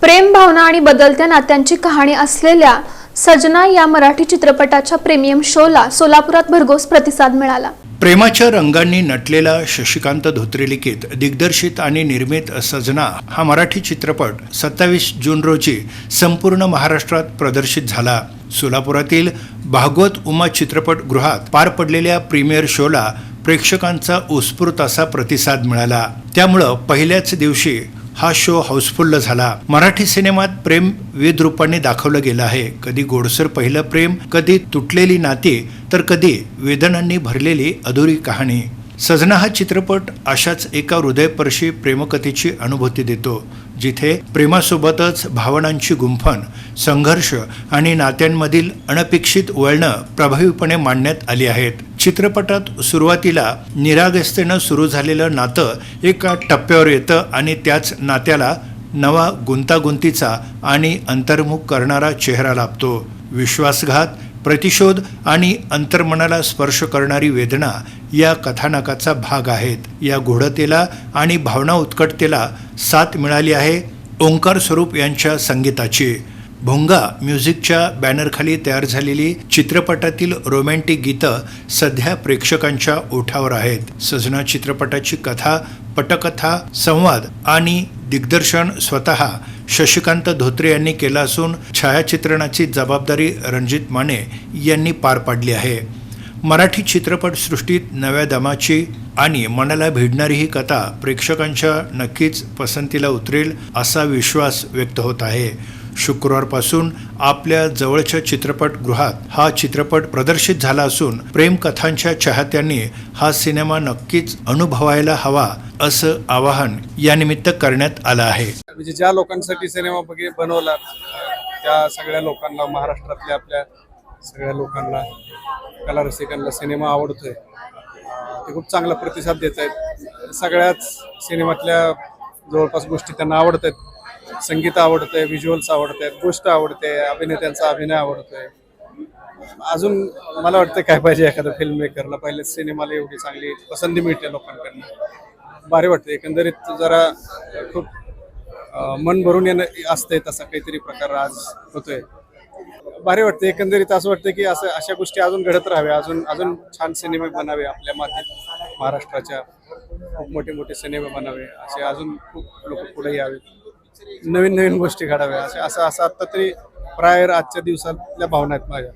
प्रेम भावना आणि बदलत्या नात्यांची कहाणी असलेल्या सजना या मराठी चित्रपटाच्या प्रीमियम शोला सोलापुरात भरघोस प्रतिसाद मिळाला। प्रेमाच्या रंगांनी नटलेला शशिकांत धोत्रे लिखित, दिग्दर्शित आणि निर्मित सजना हा मराठी चित्रपट 27 जून रोजी संपूर्ण महाराष्ट्रात प्रदर्शित झाला। सोलापुरातील भागवत उमा चित्रपटगृहात पार पडलेल्या प्रीमियर शोला प्रेक्षकांचा उत्स्फूर्त असा प्रतिसाद मिळाला। त्यामुळे पहिल्याच दिवशी हा शो हाऊसफुल झाला। मराठी सिनेमात प्रेम विविध रूपांनी दाखवलं गेलं आहे। कधी गोडसर पहिलं प्रेम, कधी तुटलेली नाती, तर कधी वेदनांनी भरलेली अधुरी कहाणी। सजना हा चित्रपट अशाच एका हृदयस्पर्शी प्रेमकथेची अनुभूती देतो, जिथे प्रेमासोबतच भावनांची गुंफण, संघर्ष आणि नात्यांमधील अनपेक्षित वळणं प्रभावीपणे मांडण्यात आली आहेत। चित्रपटात सुरुवातीला निरागसतेनं सुरू झालेलं नातं एका टप्प्यावर येतं आणि त्याच नात्याला नवा गुंतागुंतीचा आणि अंतर्मुख करणारा चेहरा लाभतो। विश्वासघात, प्रतिशोध आणि अंतर्मनाला स्पर्श करणारी वेदना या कथानकाचा भाग आहेत। या गूढतेला आणि भावना उत्कटतेला साथ मिळाली आहे ओंकार स्वरूप यांच्या संगीताची। भोंगा म्युझिकच्या बॅनरखाली तयार झालेली चित्रपटातील रोमॅन्टिक गीतं सध्या प्रेक्षकांच्या ओठावर आहेत। सजना चित्रपटाची कथा, पटकथा, संवाद आणि दिग्दर्शन स्वतः शशिकांत धोत्रे यांनी केलं असून छायाचित्रणाची जबाबदारी रणजित माने यांनी पार पाडली आहे। मराठी चित्रपटसृष्टीत नव्या दमाची आणि मनाला भिडणारी ही कथा प्रेक्षकांच्या नक्कीच पसंतीला उतरेल असा विश्वास व्यक्त होत आहे। शुक्रवारपासून आपल्या जवळच्या चित्रपटगृहात हा चित्रपट प्रदर्शित झाला असून प्रेमकथांच्या चाहत्यांनी हा सिनेमा नक्कीच अनुभवायला हवा असं आवाहन यानिमित्त करण्यात आलं आहे। म्हणजे ज्या लोकांसाठी सिनेमा बनवला त्या सगळ्या लोकांना, महाराष्ट्रातल्या आपल्या सगळ्या लोकांना, कला रसिकांना सिनेमा आवडतोय। ते खूप चांगला प्रतिसाद देत आहेत। सगळ्याच सिनेमातल्या जवळपास गोष्टी त्यांना आवडत आहेत। संगीत आवडतंय, व्हिज्युअल्स आवडतात, गोष्ट आवडते, अभिनेत्यांचा अभिनय आवडतोय। अजून मला वाटतं काय पाहिजे एखाद्या फिल्म मेकरला, पहिलेच सिनेमाला एवढी चांगली पसंती मिळते लोकांकडनं, भारी वाटतं। एकंदरीत जरा खूप मन भरून येणं असतंय, तसा काहीतरी प्रकार आज होतोय, भारी वाटतं। एकंदरीत असं वाटतं की अशा गोष्टी अजून घडत राहाव्या, अजून छान सिनेमे बनावे आपल्या मातीत, महाराष्ट्राच्या खूप मोठे मोठे सिनेमे बनावे, असे अजून खूप लोक पुढे यावेत, नवीन नवीन गोष्टी घडाव्या, असं आता तरी प्रायर आजच्या दिवसातल्या भावना आहेत माझ्या।